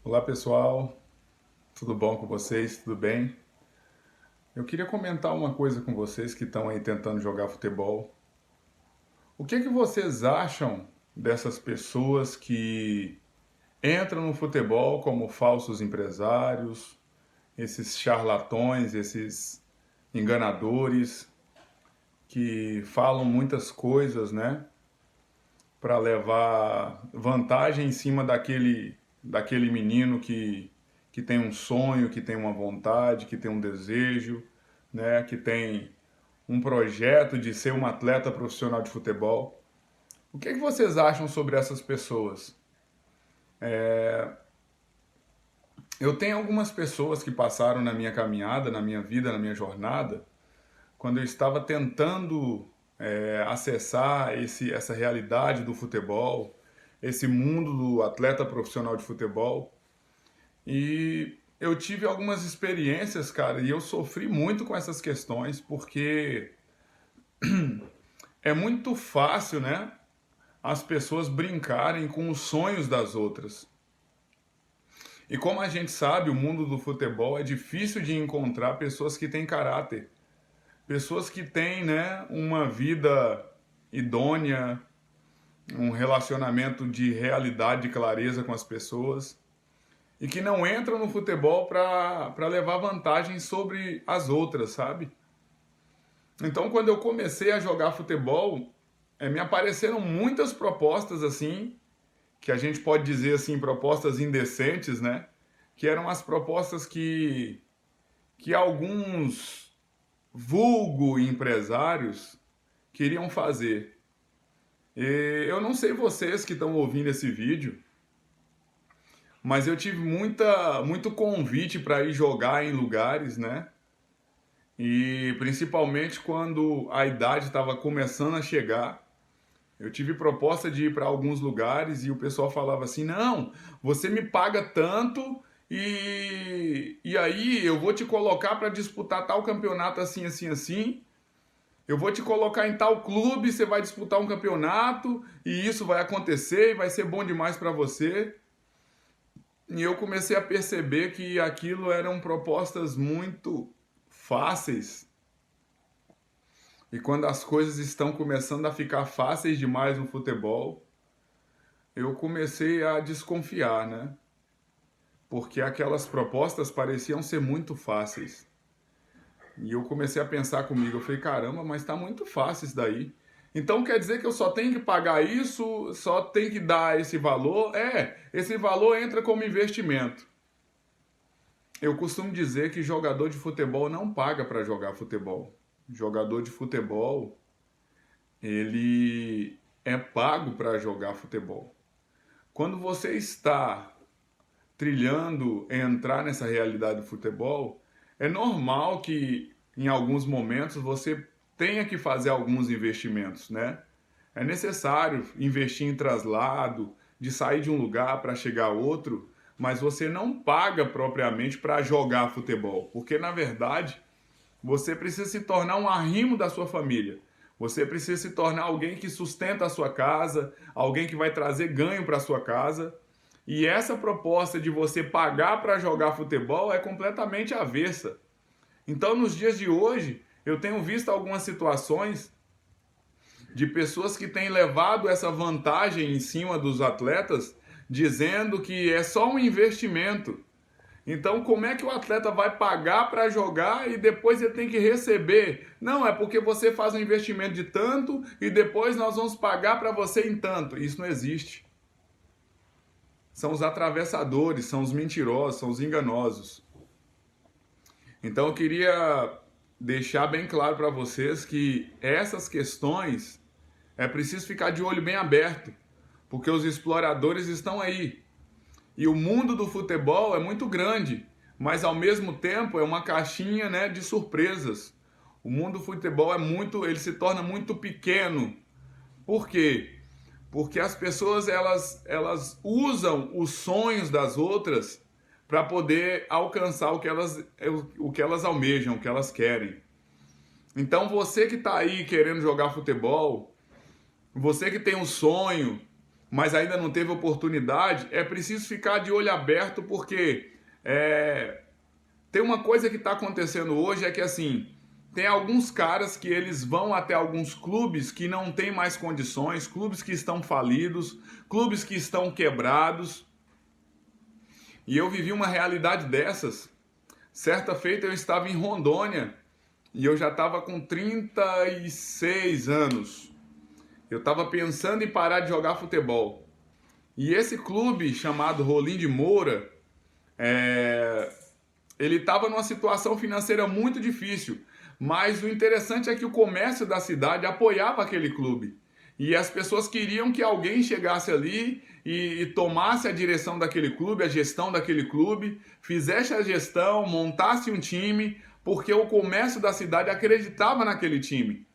Olá pessoal, tudo bom com vocês? Tudo bem? Eu queria comentar uma coisa com vocês que estão aí tentando jogar futebol. O que é que vocês acham dessas pessoas que entram no futebol como falsos empresários, esses charlatões, esses enganadores que falam muitas coisas, né, para levar vantagem em cima daquele menino que tem um sonho, que tem uma vontade, que tem um desejo, né, que tem um projeto de ser um atleta profissional de futebol. O que é que vocês acham sobre essas pessoas? Eu tenho algumas pessoas que passaram na minha caminhada, na minha vida, na minha jornada, quando eu estava tentando acessar essa realidade do futebol, esse mundo do atleta profissional de futebol. E eu tive algumas experiências, cara, e eu sofri muito com essas questões, porque é muito fácil, né, as pessoas brincarem com os sonhos das outras. E como a gente sabe, o mundo do futebol é difícil de encontrar pessoas que têm caráter, pessoas que têm, né, uma vida idônea, um relacionamento de realidade e clareza com as pessoas e que não entram no futebol para levar vantagem sobre as outras, sabe? Então, quando eu comecei a jogar futebol, me apareceram muitas propostas assim, que a gente pode dizer assim, propostas indecentes, né? Que eram as propostas que alguns vulgo empresários queriam fazer. E eu não sei vocês que estão ouvindo esse vídeo, mas eu tive muito convite para ir jogar em lugares, né? E principalmente quando a idade estava começando a chegar, eu tive proposta de ir para alguns lugares e o pessoal falava assim: não, você me paga tanto e aí eu vou te colocar para disputar tal campeonato assim, assim, assim. Eu vou te colocar em tal clube, você vai disputar um campeonato e isso vai acontecer e vai ser bom demais para você. E eu comecei a perceber que aquilo eram propostas muito fáceis. E quando as coisas estão começando a ficar fáceis demais no futebol, eu comecei a desconfiar, né? Porque aquelas propostas pareciam ser muito fáceis. E eu comecei a pensar comigo, eu falei, caramba, mas tá muito fácil isso daí. Então quer dizer que eu só tenho que pagar isso, só tenho que dar esse valor? Esse valor entra como investimento. Eu costumo dizer que jogador de futebol não paga para jogar futebol. Jogador de futebol, ele é pago para jogar futebol. Quando você está trilhando entrar nessa realidade do futebol, é normal que em alguns momentos você tenha que fazer alguns investimentos, né? É necessário investir em traslado, de sair de um lugar para chegar a outro, mas você não paga propriamente para jogar futebol, porque na verdade você precisa se tornar um arrimo da sua família. Você precisa se tornar alguém que sustenta a sua casa, alguém que vai trazer ganho para a sua casa. E essa proposta de você pagar para jogar futebol é completamente avessa. Então, nos dias de hoje, eu tenho visto algumas situações de pessoas que têm levado essa vantagem em cima dos atletas, dizendo que é só um investimento. Então, como é que o atleta vai pagar para jogar e depois ele tem que receber? Não, é porque você faz um investimento de tanto e depois nós vamos pagar para você em tanto. Isso não existe. São os atravessadores, são os mentirosos, são os enganosos. Então, eu queria deixar bem claro para vocês que essas questões é preciso ficar de olho bem aberto, porque os exploradores estão aí. E o mundo do futebol é muito grande, mas ao mesmo tempo é uma caixinha, né, de surpresas. O mundo do futebol ele se torna muito pequeno. Por quê? Porque as pessoas elas usam os sonhos das outras para poder alcançar o que elas almejam, o que elas querem. Então você que está aí querendo jogar futebol, você que tem um sonho, mas ainda não teve oportunidade, é preciso ficar de olho aberto, porque tem uma coisa que está acontecendo hoje, é que assim, tem alguns caras que eles vão até alguns clubes que não têm mais condições, clubes que estão falidos, clubes que estão quebrados, e eu vivi uma realidade dessas. Certa feita eu estava em Rondônia, e eu já estava com 36 anos. Eu estava pensando em parar de jogar futebol. E esse clube chamado Rolim de Moura, ele estava numa situação financeira muito difícil. Mas o interessante é que o comércio da cidade apoiava aquele clube. E as pessoas queriam que alguém chegasse ali e tomasse a direção daquele clube, a gestão daquele clube, fizesse a gestão, montasse um time, porque o comércio da cidade acreditava naquele time.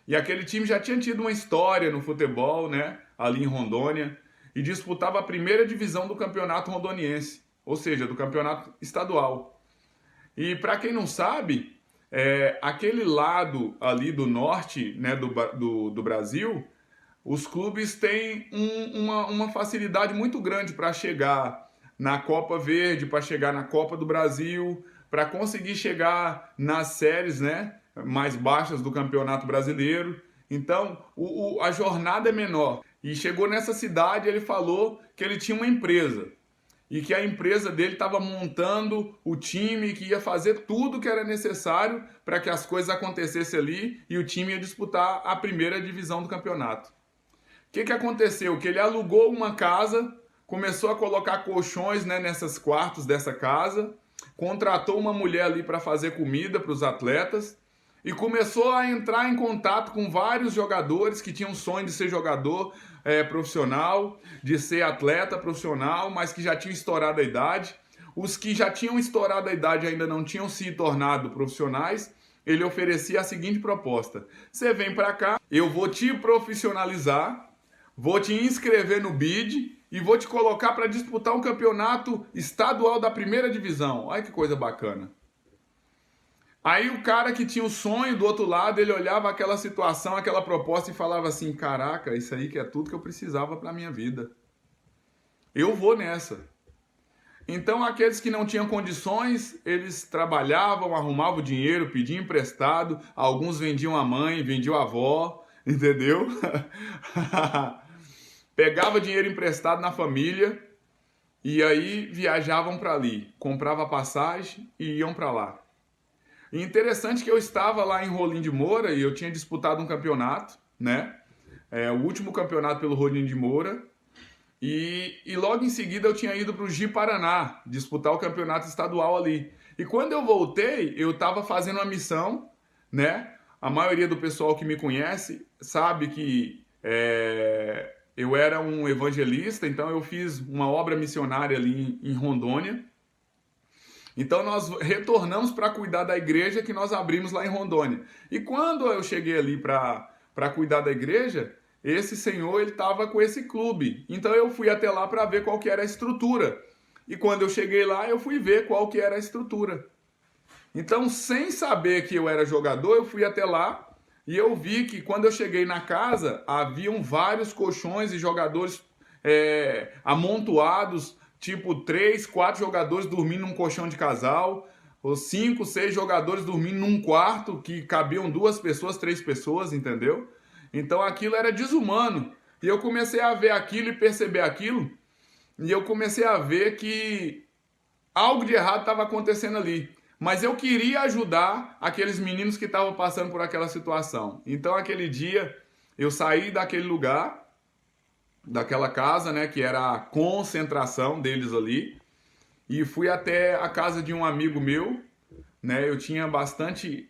E aquele time já tinha tido uma história no futebol, né, ali em Rondônia, e disputava a primeira divisão do campeonato rondoniense, ou seja, do campeonato estadual. E para quem não sabe, aquele lado ali do norte, né, do Brasil, os clubes têm uma facilidade muito grande para chegar na Copa Verde, para chegar na Copa do Brasil, para conseguir chegar nas séries, né, mais baixas do Campeonato Brasileiro. Então, a jornada é menor. E chegou nessa cidade, ele falou que ele tinha uma empresa e que a empresa dele estava montando o time, que ia fazer tudo que era necessário para que as coisas acontecessem ali e o time ia disputar a primeira divisão do campeonato. O que aconteceu? Que ele alugou uma casa, começou a colocar colchões, né, nessas quartos dessa casa, contratou uma mulher ali para fazer comida para os atletas e começou a entrar em contato com vários jogadores que tinham sonho de ser jogador profissional, de ser atleta profissional, mas que já tinham estourado a idade. Os que já tinham estourado a idade ainda não tinham se tornado profissionais. Ele oferecia a seguinte proposta: você vem para cá, eu vou te profissionalizar, vou te inscrever no BID e vou te colocar para disputar um campeonato estadual da primeira divisão. Olha que coisa bacana. Aí o cara que tinha o sonho do outro lado, ele olhava aquela situação, aquela proposta e falava assim: caraca, isso aí que é tudo que eu precisava para a minha vida. Eu vou nessa. Então aqueles que não tinham condições, eles trabalhavam, arrumavam dinheiro, pediam emprestado, alguns vendiam a mãe, vendiam a avó, entendeu? Pegava dinheiro emprestado na família e aí viajavam para ali, comprava passagem e iam para lá. E interessante que eu estava lá em Rolim de Moura e eu tinha disputado um campeonato, né? O último campeonato pelo Rolim de Moura. E logo em seguida eu tinha ido para o Ji-Paraná disputar o campeonato estadual ali. E quando eu voltei, eu estava fazendo uma missão, né? A maioria do pessoal que me conhece sabe que eu era um evangelista, então eu fiz uma obra missionária ali em Rondônia. Então nós retornamos para cuidar da igreja que nós abrimos lá em Rondônia. E quando eu cheguei ali para cuidar da igreja, esse senhor ele estava com esse clube. Então eu fui até lá para ver qual que era a estrutura. E quando eu cheguei lá, eu fui ver qual que era a estrutura. Então, sem saber que eu era jogador, eu fui até lá e eu vi que quando eu cheguei na casa, haviam vários colchões e jogadores amontoados, tipo 3, 4 jogadores dormindo num colchão de casal, ou 5, 6 jogadores dormindo num quarto que cabiam 2 pessoas, 3 pessoas, entendeu? Então aquilo era desumano. E eu comecei a ver aquilo e perceber aquilo, e eu comecei a ver que algo de errado estava acontecendo ali. Mas eu queria ajudar aqueles meninos que estavam passando por aquela situação. Então aquele dia eu saí daquele lugar, daquela casa, né, que era a concentração deles ali, e fui até a casa de um amigo meu, né? Eu tinha bastante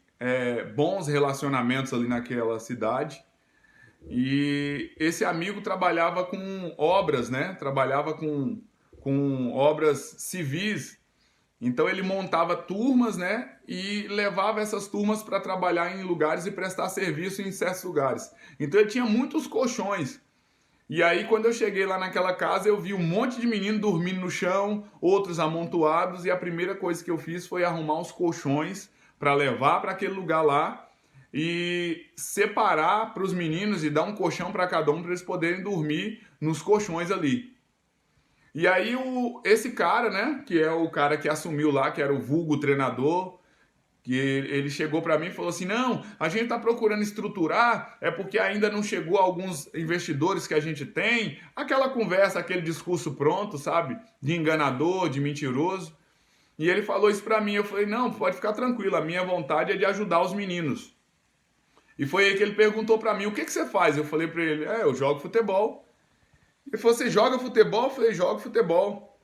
bons relacionamentos ali naquela cidade, e esse amigo trabalhava com obras, né? Trabalhava com obras civis. Então ele montava turmas, né? E levava essas turmas para trabalhar em lugares e prestar serviço em certos lugares. Então ele tinha muitos colchões. E aí quando eu cheguei lá naquela casa, eu vi um monte de menino dormindo no chão, outros amontoados, e a primeira coisa que eu fiz foi arrumar os colchões para levar para aquele lugar lá e separar para os meninos e dar um colchão para cada um para eles poderem dormir nos colchões ali. E aí esse cara, né, que é o cara que assumiu lá, que era o vulgo treinador, que ele chegou para mim e falou assim, não, a gente está procurando estruturar, é porque ainda não chegou alguns investidores que a gente tem, aquela conversa, aquele discurso pronto, sabe, de enganador, de mentiroso. E ele falou isso para mim, eu falei, não, pode ficar tranquilo, a minha vontade é de ajudar os meninos. E foi aí que ele perguntou para mim, o que você faz? Eu falei para ele, eu jogo futebol. Ele falou, você joga futebol? Eu falei, jogo futebol.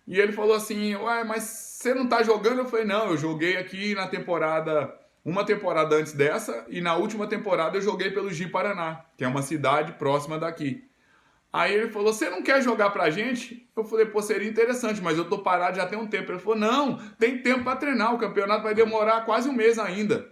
E ele falou assim, ué, mas você não tá jogando? Eu falei, não, eu joguei aqui na temporada, uma temporada antes dessa, e na última temporada eu joguei pelo Ji-Paraná, que é uma cidade próxima daqui. Aí ele falou, você não quer jogar pra gente? Eu falei, pô, seria interessante, mas eu tô parado já tem um tempo. Ele falou, não, tem tempo pra treinar, o campeonato vai demorar quase um mês ainda.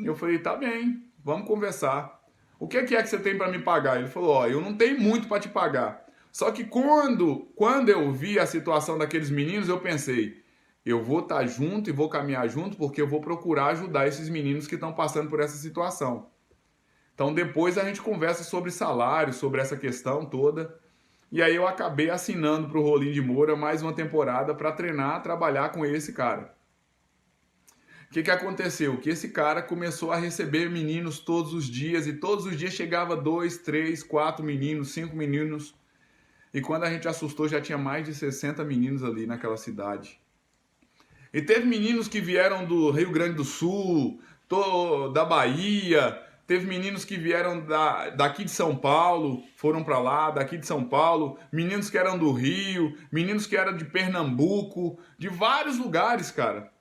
Eu falei, tá bem, vamos conversar. O que é que você tem para me pagar? Ele falou, ó, eu não tenho muito para te pagar. Só que quando eu vi a situação daqueles meninos, eu pensei, eu vou estar junto e vou caminhar junto porque eu vou procurar ajudar esses meninos que estão passando por essa situação. Então depois a gente conversa sobre salário, sobre essa questão toda. E aí eu acabei assinando para o Rolim de Moura mais uma temporada para treinar, trabalhar com esse cara. O que aconteceu? Que esse cara começou a receber meninos todos os dias e todos os dias chegava 2, 3, 4 meninos, 5 meninos. E quando a gente assustou já tinha mais de 60 meninos ali naquela cidade. E teve meninos que vieram do Rio Grande do Sul, da Bahia, teve meninos que vieram daqui de São Paulo, foram para lá, daqui de São Paulo, meninos que eram do Rio, meninos que eram de Pernambuco, de vários lugares, cara.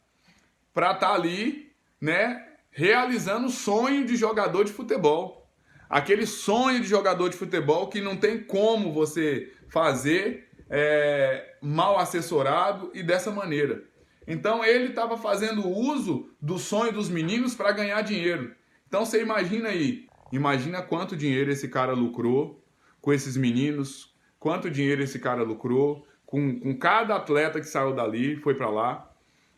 Para estar ali, né, realizando o sonho de jogador de futebol. Aquele sonho de jogador de futebol que não tem como você fazer mal assessorado e dessa maneira. Então ele estava fazendo uso do sonho dos meninos para ganhar dinheiro. Então você imagina aí, imagina quanto dinheiro esse cara lucrou com esses meninos, quanto dinheiro esse cara lucrou com cada atleta que saiu dali, foi para lá,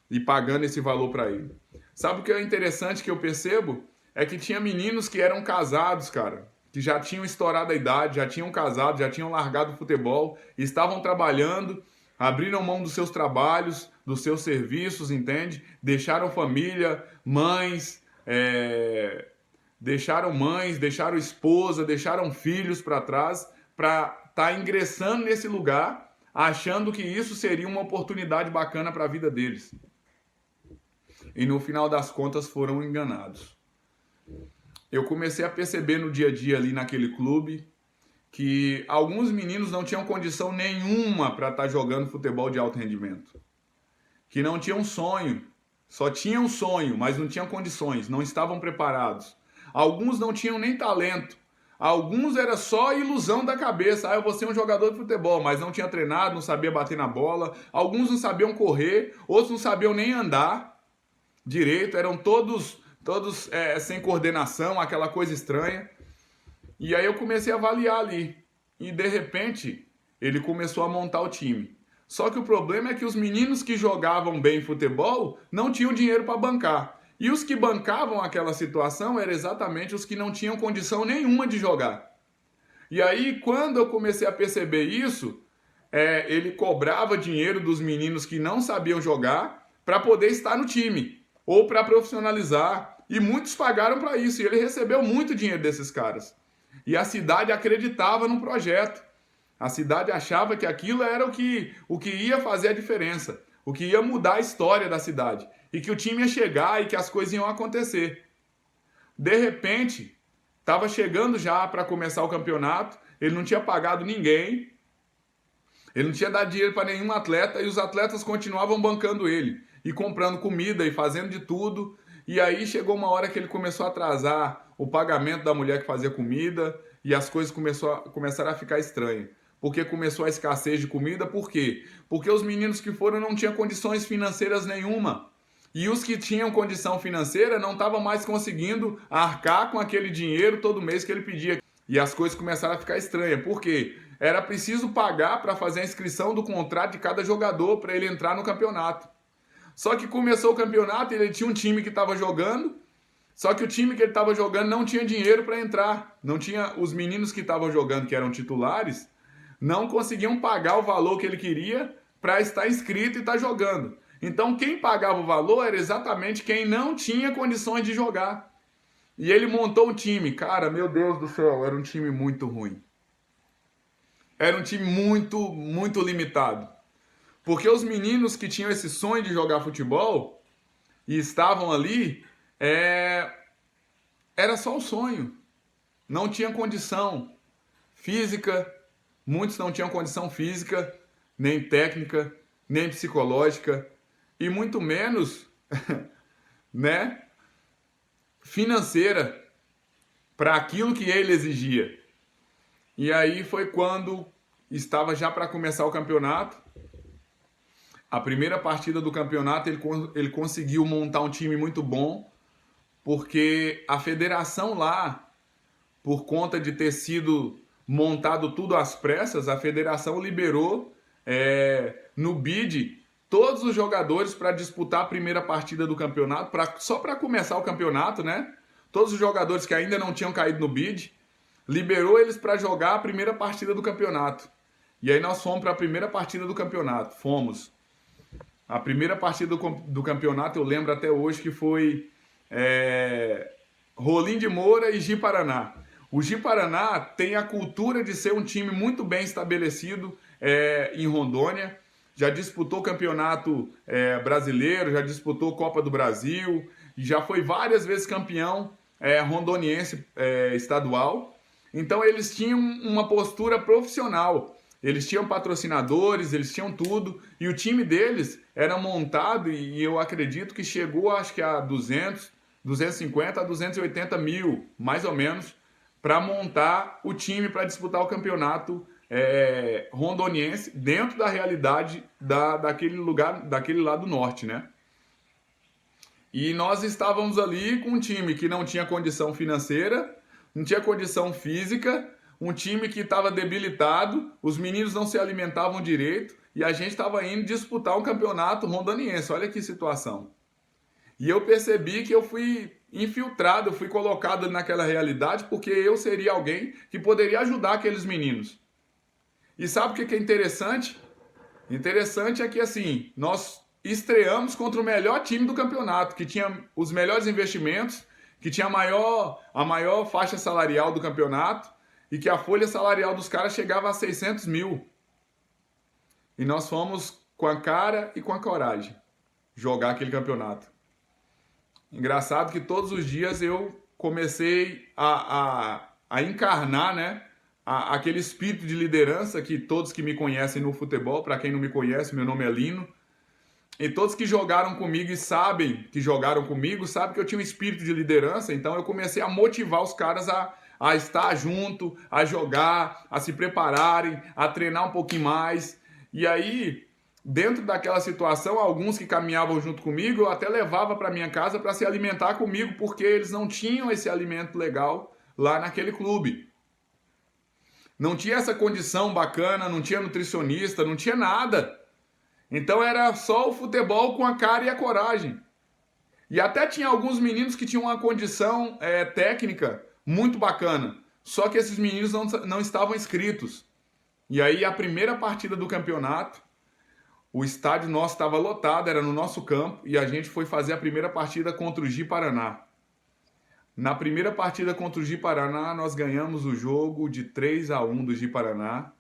e pagando esse valor para ele. Sabe o que é interessante que eu percebo? É que tinha meninos que eram casados, cara, que já tinham estourado a idade, já tinham casado, já tinham largado o futebol, estavam trabalhando, abriram mão dos seus trabalhos, dos seus serviços, entende? Deixaram família, deixaram esposa, deixaram filhos para trás, para estar ingressando nesse lugar, achando que isso seria uma oportunidade bacana para a vida deles. E no final das contas foram enganados. Eu comecei a perceber no dia a dia ali naquele clube que alguns meninos não tinham condição nenhuma para estar jogando futebol de alto rendimento. Que não tinham sonho, só tinham sonho, mas não tinham condições, não estavam preparados. Alguns não tinham nem talento. Alguns era só ilusão da cabeça. Eu vou ser um jogador de futebol, mas não tinha treinado, não sabia bater na bola. Alguns não sabiam correr, outros não sabiam nem andar direito, eram todos sem coordenação, aquela coisa estranha. E aí eu comecei a avaliar ali. E de repente, ele começou a montar o time. Só que o problema é que os meninos que jogavam bem futebol não tinham dinheiro para bancar. E os que bancavam aquela situação eram exatamente os que não tinham condição nenhuma de jogar. E aí, quando eu comecei a perceber isso, ele cobrava dinheiro dos meninos que não sabiam jogar para poder estar no time ou para profissionalizar. E muitos pagaram para isso. E ele recebeu muito dinheiro desses caras. E a cidade acreditava no projeto. A cidade achava que aquilo era o que ia fazer a diferença, o que ia mudar a história da cidade, e que o time ia chegar e que as coisas iam acontecer. De repente, estava chegando já para começar o campeonato, ele não tinha pagado ninguém, ele não tinha dado dinheiro para nenhum atleta, e os atletas continuavam bancando ele, e comprando comida, e fazendo de tudo. E aí chegou uma hora que ele começou a atrasar o pagamento da mulher que fazia comida, e as coisas começaram a ficar estranhas. Porque começou a escassez de comida, por quê? Porque os meninos que foram não tinham condições financeiras nenhuma. E os que tinham condição financeira não estavam mais conseguindo arcar com aquele dinheiro todo mês que ele pedia. E as coisas começaram a ficar estranhas. Por quê? Era preciso pagar para fazer a inscrição do contrato de cada jogador para ele entrar no campeonato. Só que começou o campeonato e ele tinha um time que estava jogando, Só que o time que ele estava jogando não tinha dinheiro para entrar. Não tinha, os meninos que estavam jogando, que eram titulares, não conseguiam pagar o valor que ele queria para estar inscrito e estar jogando. Então quem pagava o valor era exatamente quem não tinha condições de jogar. E ele montou um time, cara, meu Deus do céu, era um time muito ruim. Era um time muito limitado. Porque os meninos que tinham esse sonho de jogar futebol e estavam ali, era só o sonho. Não tinha condição física, muitos não tinham condição física, nem técnica, nem psicológica, e muito menos, né, financeira para aquilo que ele exigia. E aí foi quando estava já para começar o campeonato. A primeira partida do campeonato ele conseguiu montar um time muito bom, porque a federação lá, por conta de ter sido montado tudo às pressas, a federação liberou no bid todos os jogadores para disputar a primeira partida do campeonato, só para começar o campeonato, né? Todos os jogadores que ainda não tinham caído no bid, liberou eles para jogar a primeira partida do campeonato. E aí nós fomos para a primeira partida do campeonato. Fomos. A primeira partida do campeonato eu lembro até hoje que foi Rolim de Moura e Ji-Paraná. O Ji-Paraná tem a cultura de ser um time muito bem estabelecido em Rondônia. Já disputou campeonato brasileiro, já disputou Copa do Brasil, e já foi várias vezes campeão rondoniense estadual. Então eles tinham uma postura profissional. Eles tinham patrocinadores, eles tinham tudo, e o time deles era montado, e eu acredito que chegou acho que a 250 a 280 mil, mais ou menos, para montar o time para disputar o campeonato rondoniense dentro da realidade daquele lugar, daquele lado norte, né? E nós estávamos ali com um time que não tinha condição financeira, não tinha condição física, um time que estava debilitado, os meninos não se alimentavam direito e a gente estava indo disputar um campeonato rondoniense. Olha que situação. E eu percebi que eu fui infiltrado, eu fui colocado naquela realidade porque eu seria alguém que poderia ajudar aqueles meninos. E sabe o que é interessante? Interessante é que assim, nós estreamos contra o melhor time do campeonato, que tinha os melhores investimentos, que tinha a maior faixa salarial do campeonato, e que a folha salarial dos caras chegava a 600 mil. E nós fomos com a cara e com a coragem jogar aquele campeonato. Engraçado que todos os dias eu comecei a encarnar, né, aquele espírito de liderança que todos que me conhecem no futebol, para quem não me conhece, meu nome é Lino, e todos que jogaram comigo e sabem que jogaram comigo, sabem que eu tinha um espírito de liderança, então eu comecei a motivar os caras a estar junto, a jogar, a se prepararem, a treinar um pouquinho mais. E aí, dentro daquela situação, alguns que caminhavam junto comigo, eu até levava para minha casa para se alimentar comigo, porque eles não tinham esse alimento legal lá naquele clube. Não tinha essa condição bacana, não tinha nutricionista, não tinha nada. Então era só o futebol com a cara e a coragem. E até tinha alguns meninos que tinham uma condição técnica muito bacana. Só que esses meninos não estavam inscritos. E aí a primeira partida do campeonato, o estádio nosso estava lotado, era no nosso campo, e a gente foi fazer a primeira partida contra o Ji-Paraná. Na primeira partida contra o Ji-Paraná, nós ganhamos o jogo de 3-1 do Ji-Paraná.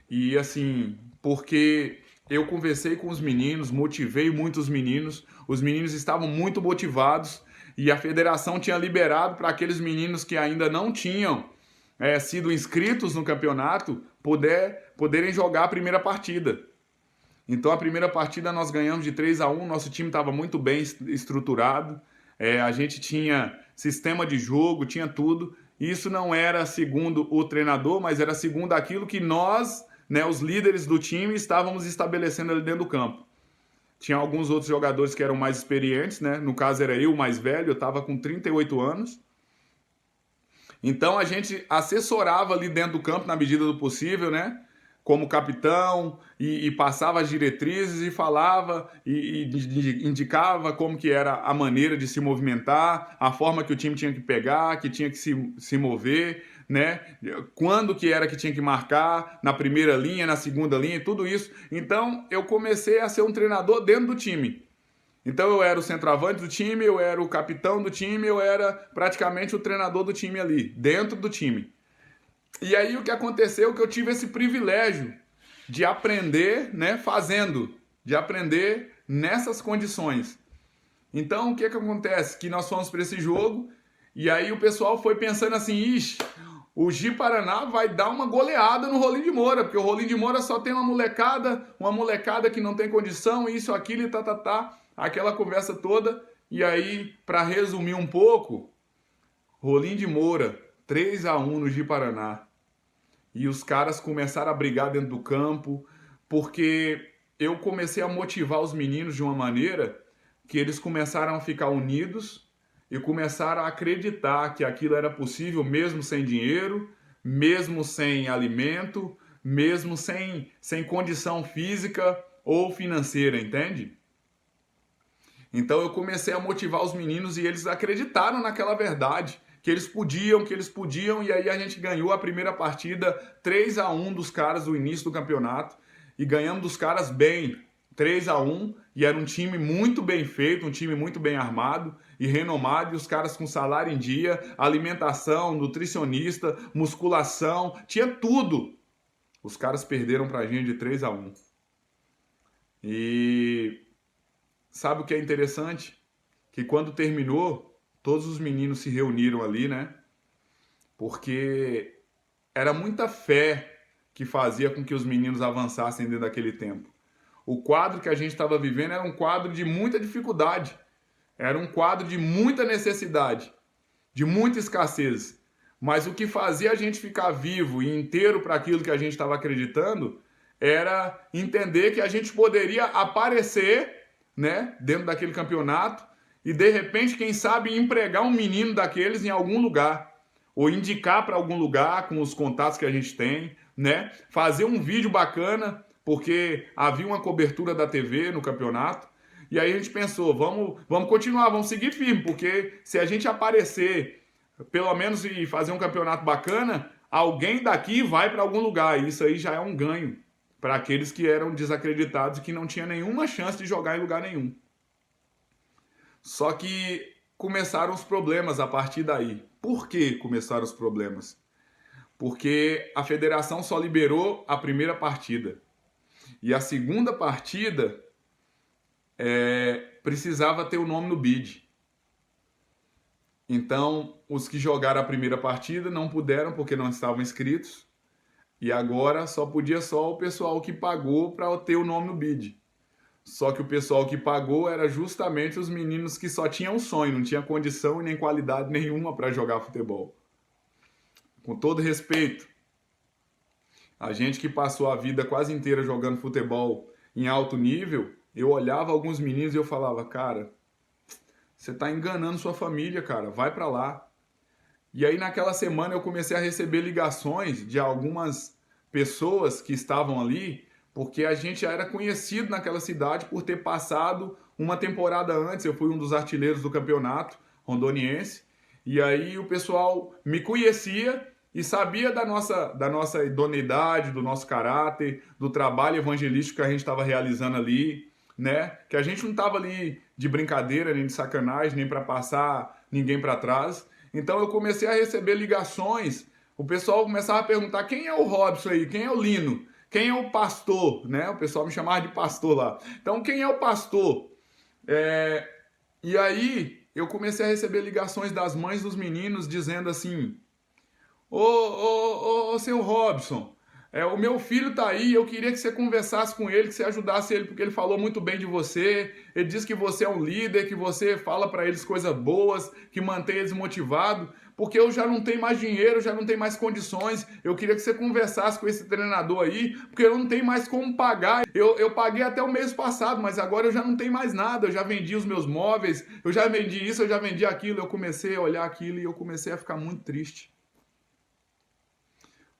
E assim, porque eu conversei com os meninos, motivei muito os meninos estavam muito motivados, e a federação tinha liberado para aqueles meninos que ainda não tinham sido inscritos no campeonato poderem jogar a primeira partida. Então a primeira partida nós ganhamos de 3-1, nosso time estava muito bem estruturado, a gente tinha sistema de jogo, tinha tudo. Isso não era segundo o treinador, mas era segundo aquilo que nós, né, os líderes do time, estávamos estabelecendo ali dentro do campo. Tinha alguns outros jogadores que eram mais experientes, né? No caso era eu, o mais velho, eu estava com 38 anos. Então a gente assessorava ali dentro do campo na medida do possível, né? como capitão e passava as diretrizes e falava e indicava como que era a maneira de se movimentar, a forma que o time tinha que pegar, que tinha que se mover, né? Quando que era que tinha que marcar, na primeira linha, na segunda linha, tudo isso. Então eu comecei a ser um treinador dentro do time. Então eu era o centroavante do time, eu era o capitão do time, eu era praticamente o treinador do time ali, dentro do time. E aí o que aconteceu é que eu tive esse privilégio de aprender, né, fazendo, de aprender nessas condições. Então o que acontece? Que nós fomos para esse jogo e aí o pessoal foi pensando assim, ixi, o Ji Paraná vai dar uma goleada no Rolim de Moura, porque o Rolim de Moura só tem uma molecada que não tem condição, isso, aquilo e aquela conversa toda. E aí, para resumir um pouco, Rolim de Moura, 3-1 no Ji Paraná. E os caras começaram a brigar dentro do campo, porque eu comecei a motivar os meninos de uma maneira que eles começaram a ficar unidos e começaram a acreditar que aquilo era possível mesmo sem dinheiro, mesmo sem alimento, mesmo sem condição física ou financeira, entende? Então eu comecei a motivar os meninos e eles acreditaram naquela verdade, que eles podiam, e aí a gente ganhou a primeira partida 3-1 dos caras no início do campeonato, e ganhamos dos caras bem, 3-1, e era um time muito bem feito, um time muito bem armado e renomado, e os caras com salário em dia, alimentação, nutricionista, musculação, tinha tudo. Os caras perderam pra gente de 3-1. E sabe o que é interessante? Que quando terminou, todos os meninos se reuniram ali, né? Porque era muita fé que fazia com que os meninos avançassem dentro daquele tempo. O quadro que a gente estava vivendo era um quadro de muita dificuldade, era um quadro de muita necessidade, de muita escassez. Mas o que fazia a gente ficar vivo e inteiro para aquilo que a gente estava acreditando era entender que a gente poderia aparecer, né, dentro daquele campeonato e de repente, quem sabe, empregar um menino daqueles em algum lugar ou indicar para algum lugar com os contatos que a gente tem, né? Fazer um vídeo bacana, porque havia uma cobertura da TV no campeonato. E aí a gente pensou, vamos continuar, vamos seguir firme, porque se a gente aparecer, pelo menos e fazer um campeonato bacana, alguém daqui vai para algum lugar. E isso aí já é um ganho para aqueles que eram desacreditados e que não tinham nenhuma chance de jogar em lugar nenhum. Só que começaram os problemas a partir daí. Por que começaram os problemas? Porque a federação só liberou a primeira partida. E a segunda partida precisava ter o nome no bid. Então, os que jogaram a primeira partida não puderam porque não estavam inscritos. E agora só podia o pessoal que pagou para ter o nome no bid. Só que o pessoal que pagou era justamente os meninos que só tinham um sonho, não tinha condição e nem qualidade nenhuma para jogar futebol. Com todo respeito, a gente que passou a vida quase inteira jogando futebol em alto nível, eu olhava alguns meninos e eu falava, cara, você tá enganando sua família, cara, vai para lá. E aí naquela semana eu comecei a receber ligações de algumas pessoas que estavam ali, porque a gente já era conhecido naquela cidade por ter passado uma temporada antes. Eu fui um dos artilheiros do campeonato rondoniense. E aí o pessoal me conhecia e sabia da nossa idoneidade, do nosso caráter, do trabalho evangelístico que a gente estava realizando ali, né? Que a gente não estava ali de brincadeira, nem de sacanagem, nem para passar ninguém para trás. Então eu comecei a receber ligações. O pessoal começava a perguntar, quem é o Robson aí? Quem é o Lino? Quem é o pastor, né? O pessoal me chamava de pastor lá. Então, quem é o pastor? E aí, eu comecei a receber ligações das mães dos meninos dizendo assim, ô seu Robson, o meu filho tá aí, eu queria que você conversasse com ele, que você ajudasse ele, porque ele falou muito bem de você, ele disse que você é um líder, que você fala para eles coisas boas, que mantém eles motivados, porque eu já não tenho mais dinheiro, já não tenho mais condições, eu queria que você conversasse com esse treinador aí, porque eu não tenho mais como pagar, eu paguei até o mês passado, mas agora eu já não tenho mais nada, eu já vendi os meus móveis, eu já vendi isso, eu já vendi aquilo, eu comecei a olhar aquilo e eu comecei a ficar muito triste.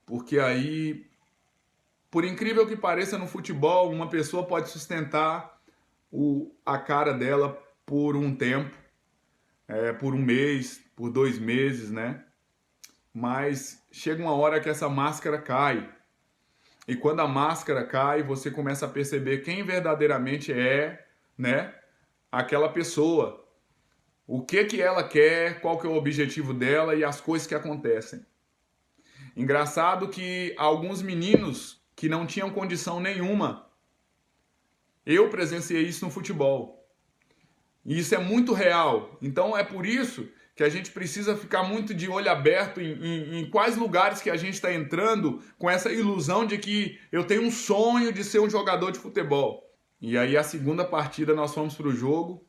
Porque aí Por incrível que pareça, no futebol, uma pessoa pode sustentar a cara dela por um tempo, por um mês, por 2 meses, né? Mas chega uma hora que essa máscara cai. E quando a máscara cai, você começa a perceber quem verdadeiramente é, né, aquela pessoa. O que ela quer, qual que é o objetivo dela e as coisas que acontecem. Engraçado que alguns meninos que não tinham condição nenhuma, eu presenciei isso no futebol. E isso é muito real. Então é por isso que a gente precisa ficar muito de olho aberto em quais lugares que a gente está entrando com essa ilusão de que eu tenho um sonho de ser um jogador de futebol. E aí a segunda partida nós fomos para o jogo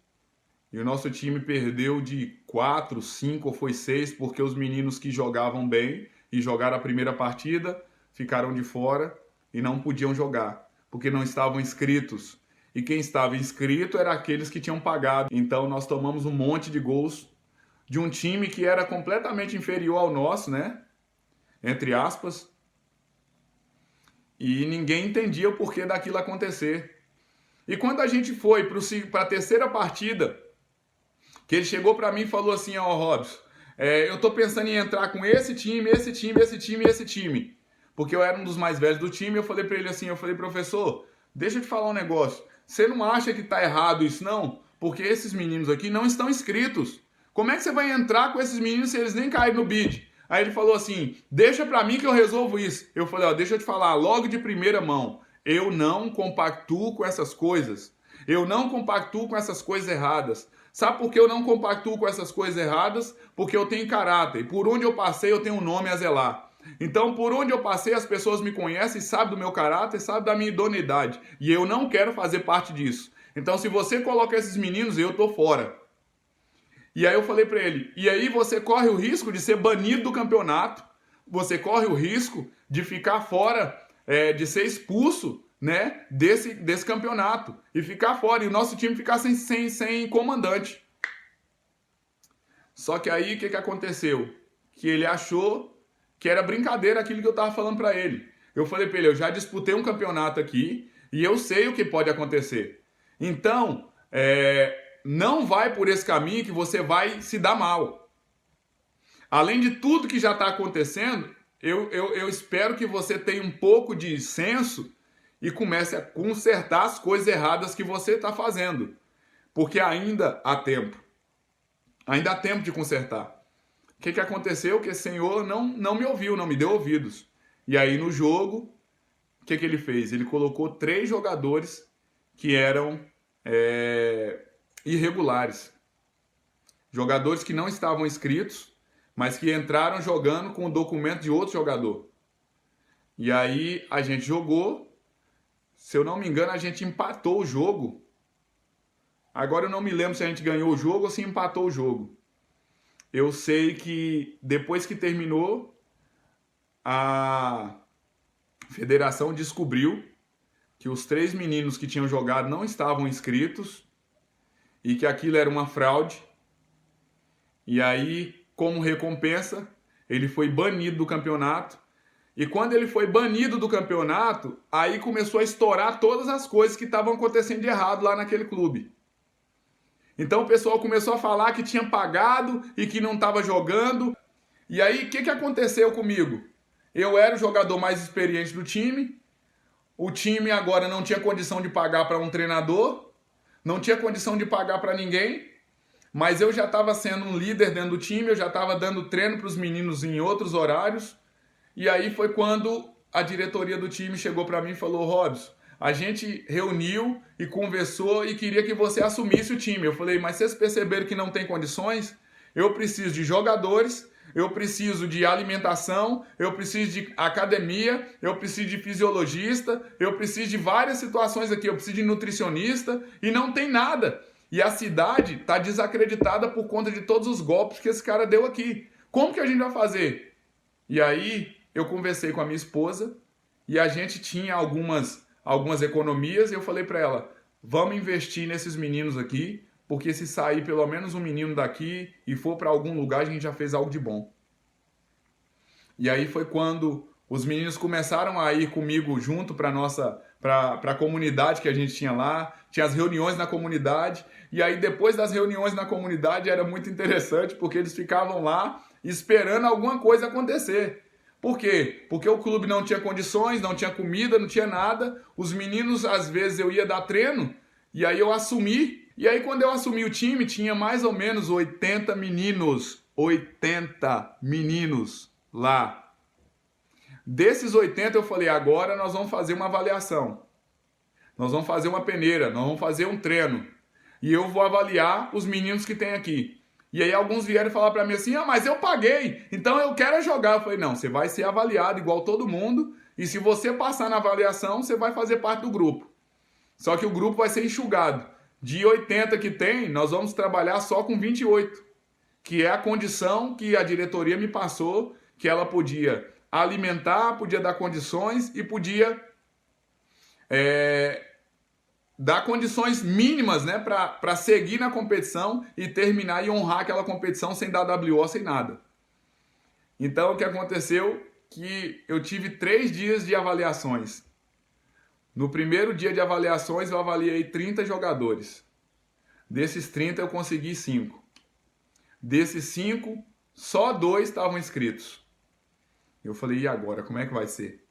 e o nosso time perdeu de 4, 5 ou foi 6 porque os meninos que jogavam bem e jogaram a primeira partida ficaram de fora e não podiam jogar porque não estavam inscritos. E quem estava inscrito era aqueles que tinham pagado. Então nós tomamos um monte de gols de um time que era completamente inferior ao nosso, né? Entre aspas. E ninguém entendia o porquê daquilo acontecer. E quando a gente foi para a terceira partida, que ele chegou para mim e falou assim, ó, Robson, eu tô pensando em entrar com esse time, esse time, esse time e esse time. Porque eu era um dos mais velhos do time, eu falei para ele assim, professor, deixa eu te falar um negócio. Você não acha que tá errado isso, não? Porque esses meninos aqui não estão inscritos. Como é que você vai entrar com esses meninos se eles nem caíram no bid? Aí ele falou assim, deixa pra mim que eu resolvo isso. Eu falei, ó, deixa eu te falar logo de primeira mão. Eu não compactuo com essas coisas. Eu não compactuo com essas coisas erradas. Sabe por que eu não compactuo com essas coisas erradas? Porque eu tenho caráter. E por onde eu passei, eu tenho um nome a zelar. Então, por onde eu passei, as pessoas me conhecem, sabem do meu caráter, sabem da minha idoneidade. E eu não quero fazer parte disso. Então, se você coloca esses meninos, eu tô fora. E aí eu falei pra ele, e aí você corre o risco de ser banido do campeonato, você corre o risco de ficar fora, de ser expulso, né, desse campeonato, e ficar fora, e o nosso time ficar sem comandante. Só que aí, o que aconteceu? Que ele achou que era brincadeira aquilo que eu tava falando pra ele. Eu falei pra ele, eu já disputei um campeonato aqui, e eu sei o que pode acontecer. Então, não vai por esse caminho que você vai se dar mal. Além de tudo que já está acontecendo, eu espero que você tenha um pouco de senso e comece a consertar as coisas erradas que você está fazendo. Porque ainda há tempo. Ainda há tempo de consertar. O que aconteceu? Que esse senhor não me ouviu, não me deu ouvidos. E aí no jogo, o que ele fez? Ele colocou 3 jogadores que eram irregulares. Jogadores que não estavam inscritos, mas que entraram jogando com o documento de outro jogador. E aí a gente jogou, se eu não me engano, a gente empatou o jogo. Agora eu não me lembro se a gente ganhou o jogo ou se empatou o jogo. Eu sei que depois que terminou, a federação descobriu que os 3 meninos que tinham jogado não estavam inscritos e que aquilo era uma fraude. E aí, como recompensa, ele foi banido do campeonato. E quando ele foi banido do campeonato, aí começou a estourar todas as coisas que estavam acontecendo de errado lá naquele clube. Então o pessoal começou a falar que tinha pagado e que não estava jogando. E aí, o que aconteceu comigo? Eu era o jogador mais experiente do time. O time agora não tinha condição de pagar para um treinador. Não tinha condição de pagar para ninguém. Mas eu já estava sendo um líder dentro do time, eu já estava dando treino para os meninos em outros horários. E aí foi quando a diretoria do time chegou para mim e falou, Robson, a gente reuniu e conversou e queria que você assumisse o time. Eu falei, mas vocês perceberam que não tem condições? Eu preciso de jogadores, eu preciso de alimentação, eu preciso de academia, eu preciso de fisiologista, eu preciso de várias situações aqui, eu preciso de nutricionista e não tem nada. E a cidade está desacreditada por conta de todos os golpes que esse cara deu aqui. Como que a gente vai fazer? E aí eu conversei com a minha esposa e a gente tinha algumas economias e eu falei para ela, vamos investir nesses meninos aqui, porque se sair pelo menos um menino daqui e for para algum lugar, a gente já fez algo de bom. E aí foi quando Os meninos começaram a ir comigo junto para a comunidade que a gente tinha lá, tinha as reuniões na comunidade, e aí depois das reuniões na comunidade era muito interessante, porque eles ficavam lá esperando alguma coisa acontecer. Por quê? Porque o clube não tinha condições, não tinha comida, não tinha nada. Os meninos, às vezes, eu ia dar treino, e aí eu assumi. E aí, quando eu assumi o time, tinha mais ou menos 80 meninos. 80 meninos lá. Desses 80, eu falei, agora nós vamos fazer uma avaliação. Nós vamos fazer uma peneira, nós vamos fazer um treino. E eu vou avaliar os meninos que tem aqui. E aí alguns vieram falar para mim assim, mas eu paguei, então eu quero jogar. Eu falei, não, você vai ser avaliado igual todo mundo, e se você passar na avaliação, você vai fazer parte do grupo. Só que o grupo vai ser enxugado. De 80 que tem, nós vamos trabalhar só com 28, que é a condição que a diretoria me passou, que ela podia alimentar, podia dar condições e podia dar condições mínimas, né, para seguir na competição e terminar e honrar aquela competição sem dar WO, sem nada. Então, o que aconteceu? Que eu tive 3 dias de avaliações. No primeiro dia de avaliações, eu avaliei 30 jogadores. Desses 30, eu consegui 5. Desses 5, só 2 estavam inscritos. Eu falei, e agora? Como é que vai ser?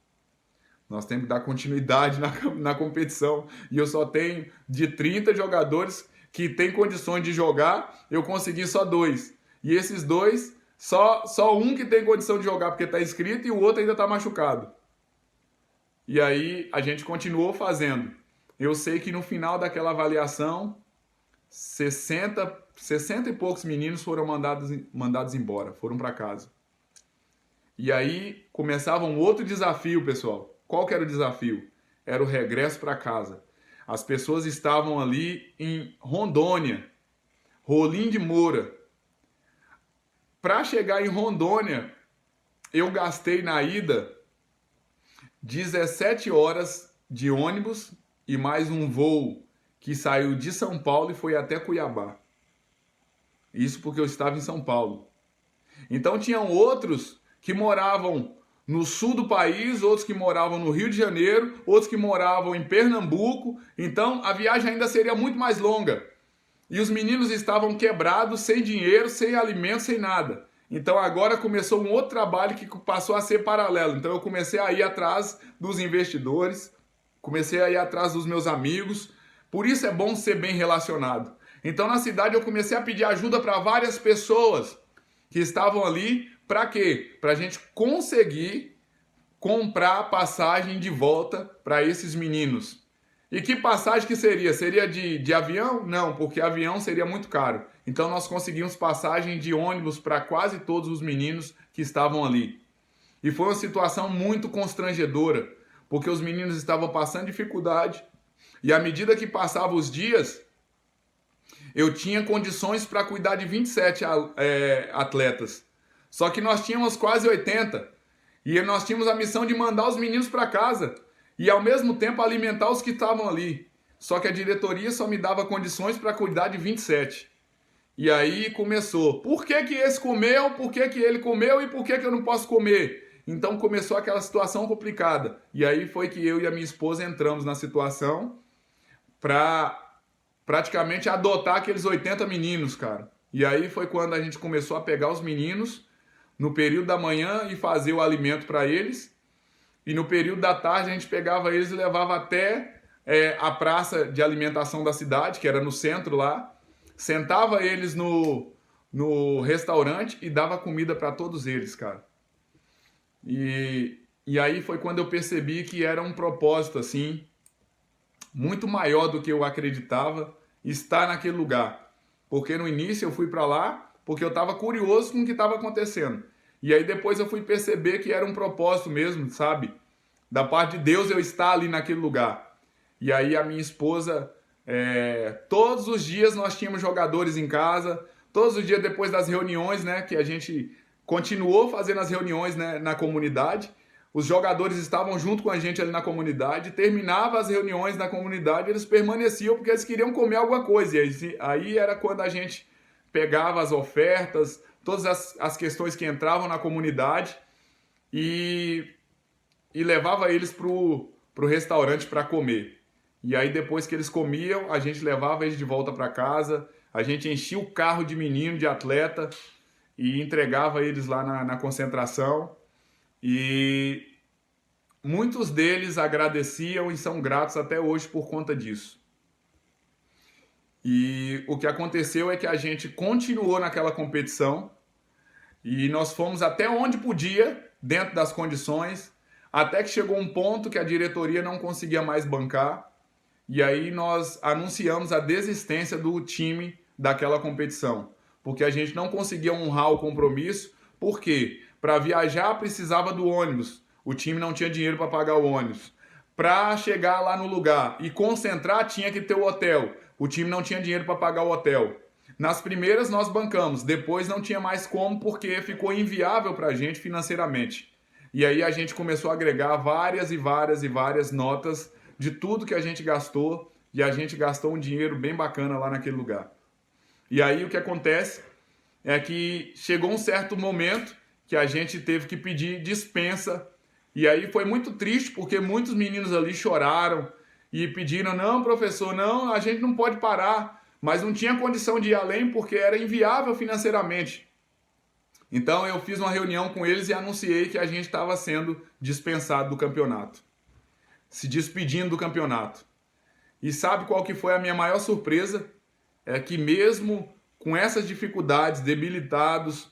Nós temos que dar continuidade na competição. E eu só tenho de 30 jogadores que têm condições de jogar, eu consegui só 2. E esses 2, só um que tem condição de jogar porque está inscrito e o outro ainda está machucado. E aí a gente continuou fazendo. Eu sei que no final daquela avaliação, 60 e poucos meninos foram mandados embora, foram para casa. E aí começava um outro desafio, pessoal. Qual que era o desafio? Era o regresso para casa. As pessoas estavam ali em Rondônia, Rolim de Moura. Para chegar em Rondônia, eu gastei na ida 17 horas de ônibus e mais um voo que saiu de São Paulo e foi até Cuiabá. Isso porque eu estava em São Paulo. Então tinham outros que moravam no sul do país, outros que moravam no Rio de Janeiro, outros que moravam em Pernambuco. Então a viagem ainda seria muito mais longa. E os meninos estavam quebrados, sem dinheiro, sem alimento, sem nada. Então agora começou um outro trabalho que passou a ser paralelo. Então eu comecei a ir atrás dos investidores, comecei a ir atrás dos meus amigos. Por isso é bom ser bem relacionado. Então na cidade eu comecei a pedir ajuda para várias pessoas que estavam ali. Para quê? Para a gente conseguir comprar a passagem de volta para esses meninos. E que passagem que seria? Seria de avião? Não, porque avião seria muito caro. Então nós conseguimos passagem de ônibus para quase todos os meninos que estavam ali. E foi uma situação muito constrangedora, porque os meninos estavam passando dificuldade. E à medida que passavam os dias, eu tinha condições para cuidar de 27 atletas. Só que nós tínhamos quase 80. E nós tínhamos a missão de mandar os meninos para casa. E ao mesmo tempo alimentar os que estavam ali. Só que a diretoria só me dava condições para cuidar de 27. E aí começou. Por que esse comeu? Por que ele comeu? E por que eu não posso comer? Então começou aquela situação complicada. E aí foi que eu e a minha esposa entramos na situação para praticamente adotar aqueles 80 meninos, cara. E aí foi quando a gente começou a pegar os meninos no período da manhã e fazer o alimento para eles. E no período da tarde a gente pegava eles e levava até a praça de alimentação da cidade, que era no centro lá. Sentava eles no restaurante e dava comida para todos eles, cara. E aí foi quando eu percebi que era um propósito, assim, muito maior do que eu acreditava estar naquele lugar. Porque no início eu fui para lá porque eu estava curioso com o que estava acontecendo. E aí depois eu fui perceber que era um propósito mesmo, sabe? Da parte de Deus eu estar ali naquele lugar. E aí a minha esposa, todos os dias nós tínhamos jogadores em casa, todos os dias depois das reuniões, né, que a gente continuou fazendo as reuniões, né, na comunidade, os jogadores estavam junto com a gente ali na comunidade, terminava as reuniões na comunidade, eles permaneciam porque eles queriam comer alguma coisa. E aí era quando a gente pegava as ofertas, todas as questões que entravam na comunidade e e levava eles pro restaurante para comer. E aí depois que eles comiam, a gente levava eles de volta para casa, a gente enchia o carro de menino, de atleta e entregava eles lá na concentração. E muitos deles agradeciam e são gratos até hoje por conta disso. E o que aconteceu é que a gente continuou naquela competição e nós fomos até onde podia, dentro das condições, até que chegou um ponto que a diretoria não conseguia mais bancar. E aí nós anunciamos a desistência do time daquela competição, porque a gente não conseguia honrar o compromisso, porque para viajar precisava do ônibus, o time não tinha dinheiro para pagar o ônibus. Para chegar lá no lugar e concentrar tinha que ter o hotel, o time não tinha dinheiro para pagar o hotel. Nas primeiras nós bancamos, depois não tinha mais como porque ficou inviável para a gente financeiramente. E aí a gente começou a agregar várias e várias e várias notas de tudo que a gente gastou, e a gente gastou um dinheiro bem bacana lá naquele lugar. E aí o que acontece é que chegou um certo momento que a gente teve que pedir dispensa, e aí foi muito triste porque muitos meninos ali choraram e pediram: não, professor, não, a gente não pode parar, mas não tinha condição de ir além porque era inviável financeiramente. Então eu fiz uma reunião com eles e anunciei que a gente estava sendo dispensado do campeonato, se despedindo do campeonato. E sabe qual que foi a minha maior surpresa? É que mesmo com essas dificuldades, debilitados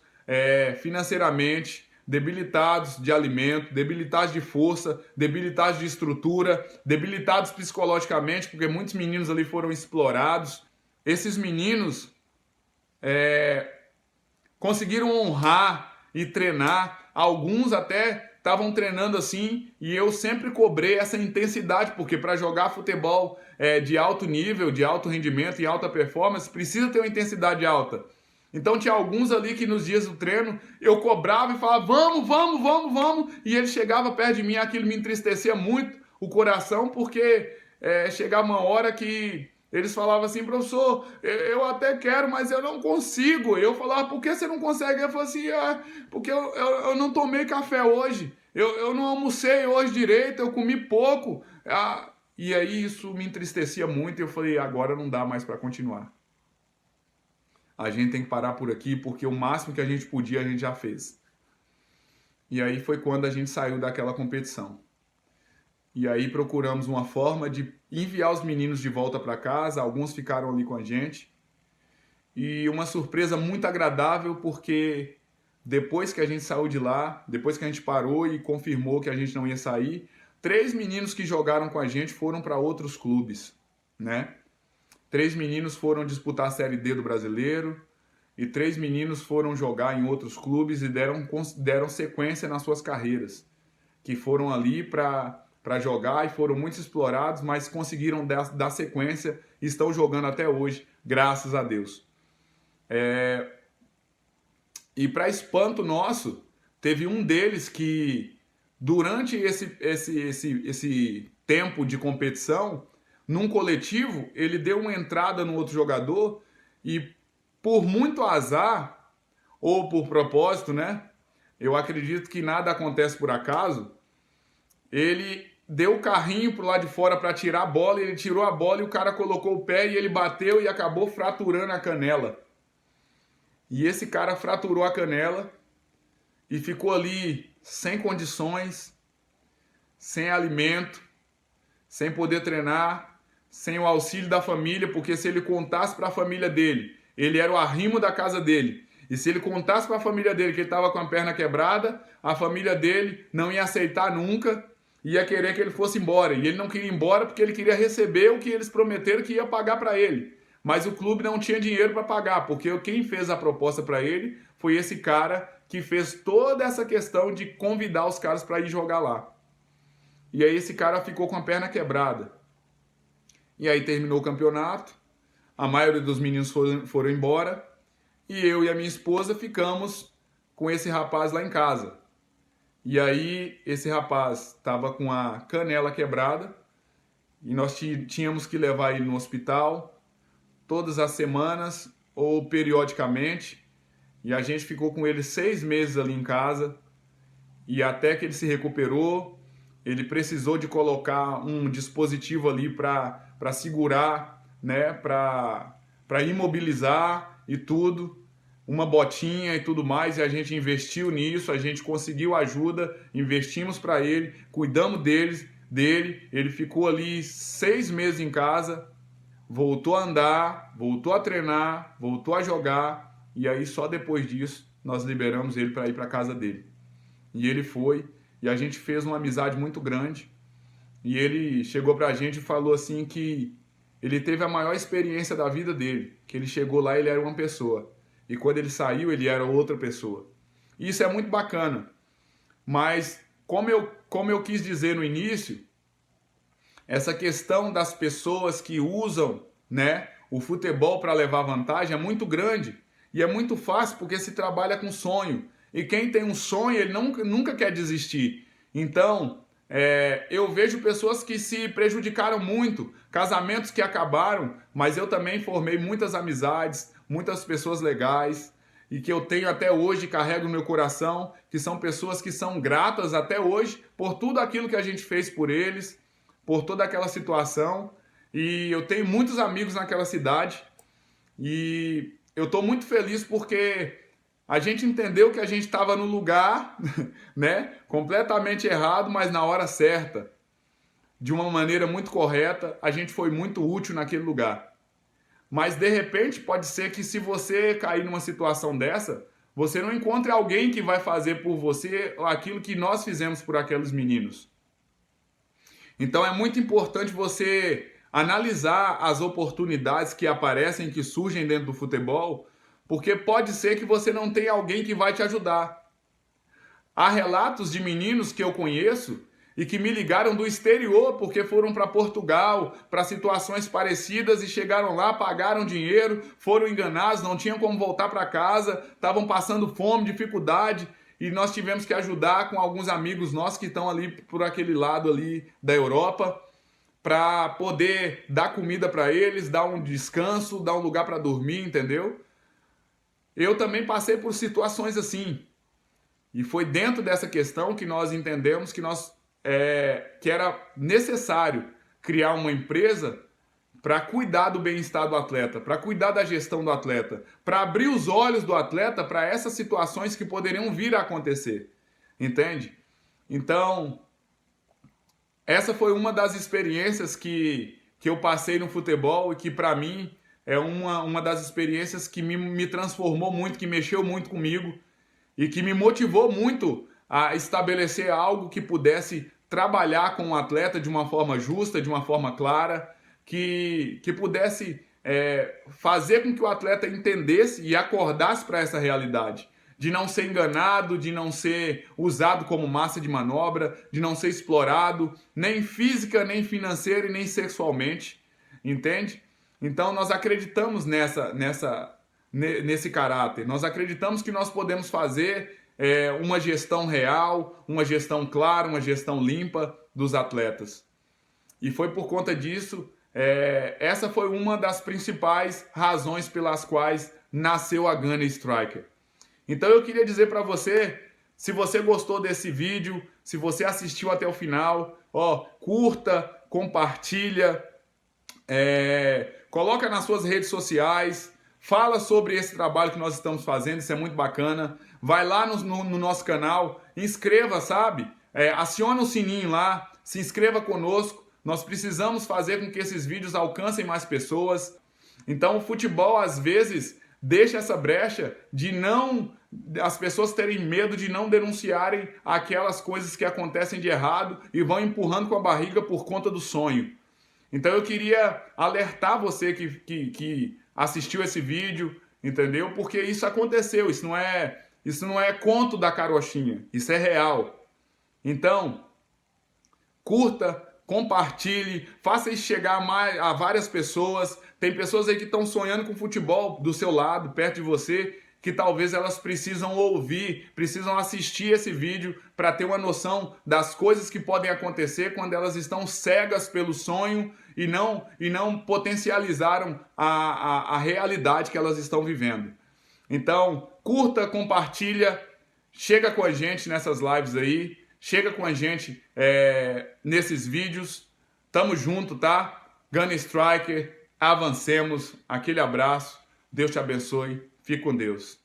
financeiramente, debilitados de alimento, debilitados de força, debilitados de estrutura, debilitados psicologicamente, porque muitos meninos ali foram explorados, esses meninos conseguiram honrar e treinar, alguns até estavam treinando assim, e eu sempre cobrei essa intensidade, porque para jogar futebol de alto nível, de alto rendimento e alta performance, precisa ter uma intensidade alta. Então tinha alguns ali que nos dias do treino eu cobrava e falava: vamos, vamos, vamos, vamos, e ele chegava perto de mim, aquilo me entristecia muito o coração, porque chegava uma hora que eles falavam assim: professor, eu até quero, mas eu não consigo. Eu falava: por que você não consegue? Eu falava assim: porque eu não tomei café hoje, eu não almocei hoje direito, eu comi pouco. E aí isso me entristecia muito e eu falei: agora não dá mais para continuar. A gente tem que parar por aqui, porque o máximo que a gente podia a gente já fez. E aí foi quando a gente saiu daquela competição. E aí procuramos uma forma de enviar os meninos de volta para casa, alguns ficaram ali com a gente. E uma surpresa muito agradável, porque depois que a gente saiu de lá, depois que a gente parou e confirmou que a gente não ia sair, 3 meninos que jogaram com a gente foram para outros clubes, né? 3 meninos foram disputar a Série D do Brasileiro e 3 meninos foram jogar em outros clubes e deram sequência nas suas carreiras, que foram ali para jogar e foram muito explorados, mas conseguiram dar sequência e estão jogando até hoje, graças a Deus. E para espanto nosso, teve um deles que, durante esse tempo de competição, num coletivo, ele deu uma entrada no outro jogador e, por muito azar, ou por propósito, né? Eu acredito que nada acontece por acaso. Ele deu o carrinho pro lado de fora para tirar a bola, ele tirou a bola e o cara colocou o pé e ele bateu e acabou fraturando a canela. E esse cara fraturou a canela e ficou ali sem condições, sem alimento, sem poder treinar, sem o auxílio da família, porque se ele contasse para a família dele, ele era o arrimo da casa dele. E se ele contasse para a família dele que ele estava com a perna quebrada, a família dele não ia aceitar nunca, ia querer que ele fosse embora. E ele não queria ir embora porque ele queria receber o que eles prometeram que ia pagar para ele. Mas o clube não tinha dinheiro para pagar, porque quem fez a proposta para ele foi esse cara que fez toda essa questão de convidar os caras para ir jogar lá. E aí esse cara ficou com a perna quebrada. E aí terminou o campeonato, a maioria dos meninos foram embora, e eu e a minha esposa ficamos com esse rapaz lá em casa. E aí esse rapaz estava com a canela quebrada, e nós tínhamos que levar ele no hospital, todas as semanas ou periodicamente, e a gente ficou com ele 6 meses ali em casa, e até que ele se recuperou, ele precisou de colocar um dispositivo ali para segurar, né, para imobilizar e tudo, uma botinha e tudo mais, e a gente investiu nisso, a gente conseguiu ajuda, investimos para ele, cuidamos dele, ele ficou ali 6 meses em casa, voltou a andar, voltou a treinar, voltou a jogar, e aí só depois disso nós liberamos ele para ir para casa dele. E ele foi, e a gente fez uma amizade muito grande, e ele chegou pra gente e falou assim que ele teve a maior experiência da vida dele, que ele chegou lá, ele era uma pessoa, e quando ele saiu, ele era outra pessoa. Isso é muito bacana, mas como eu quis dizer no início, essa questão das pessoas que usam, né, o futebol para levar vantagem é muito grande, e é muito fácil porque se trabalha com sonho, e quem tem um sonho, ele nunca quer desistir. Então, eu vejo pessoas que se prejudicaram muito, casamentos que acabaram, mas eu também formei muitas amizades, muitas pessoas legais, e que eu tenho até hoje, carrego no meu coração, que são pessoas que são gratas até hoje por tudo aquilo que a gente fez por eles, por toda aquela situação. E eu tenho muitos amigos naquela cidade, e eu estou muito feliz porque a gente entendeu que a gente estava no lugar, né, completamente errado, mas na hora certa, de uma maneira muito correta, a gente foi muito útil naquele lugar. Mas de repente pode ser que se você cair numa situação dessa, você não encontre alguém que vai fazer por você aquilo que nós fizemos por aqueles meninos. Então é muito importante você analisar as oportunidades que aparecem, que surgem dentro do futebol, porque pode ser que você não tenha alguém que vai te ajudar. Há relatos de meninos que eu conheço e que me ligaram do exterior porque foram para Portugal, para situações parecidas e chegaram lá, pagaram dinheiro, foram enganados, não tinham como voltar para casa, estavam passando fome, dificuldade, e nós tivemos que ajudar com alguns amigos nossos que estão ali por aquele lado ali da Europa, para poder dar comida para eles, dar um descanso, dar um lugar para dormir, entendeu? Eu também passei por situações assim. E foi dentro dessa questão que nós entendemos que era necessário criar uma empresa para cuidar do bem-estar do atleta, para cuidar da gestão do atleta, para abrir os olhos do atleta para essas situações que poderiam vir a acontecer. Entende? Então, essa foi uma das experiências que eu passei no futebol e que para mim é uma das experiências que me transformou muito, que mexeu muito comigo e que me motivou muito a estabelecer algo que pudesse trabalhar com o atleta de uma forma justa, de uma forma clara, que pudesse fazer com que o atleta entendesse e acordasse para essa realidade, de não ser enganado, de não ser usado como massa de manobra, de não ser explorado, nem física, nem financeira e nem sexualmente, entende? Então nós acreditamos nesse caráter, nós acreditamos que nós podemos fazer uma gestão real, uma gestão clara, uma gestão limpa dos atletas. E foi por conta disso, essa foi uma das principais razões pelas quais nasceu a Gunner Striker. Então eu queria dizer para você, se você gostou desse vídeo, se você assistiu até o final, curta, compartilha, coloca nas suas redes sociais, fala sobre esse trabalho que nós estamos fazendo, isso é muito bacana. Vai lá no nosso canal, inscreva, sabe? Aciona o sininho lá, se inscreva conosco. Nós precisamos fazer com que esses vídeos alcancem mais pessoas. Então o futebol às vezes deixa essa brecha de as pessoas terem medo de não denunciarem aquelas coisas que acontecem de errado e vão empurrando com a barriga por conta do sonho. Então eu queria alertar você que assistiu esse vídeo, entendeu? Porque isso aconteceu, isso não é conto da carochinha, isso é real. Então, curta, compartilhe, faça isso chegar a várias pessoas. Tem pessoas aí que estão sonhando com futebol do seu lado, perto de você, que talvez elas precisam ouvir, precisam assistir esse vídeo para ter uma noção das coisas que podem acontecer quando elas estão cegas pelo sonho e não potencializaram a realidade que elas estão vivendo. Então, curta, compartilha, chega com a gente nessas lives aí, chega com a gente nesses vídeos. Tamo junto, tá? Gunny Striker, avancemos. Aquele abraço. Deus te abençoe. Fique com Deus.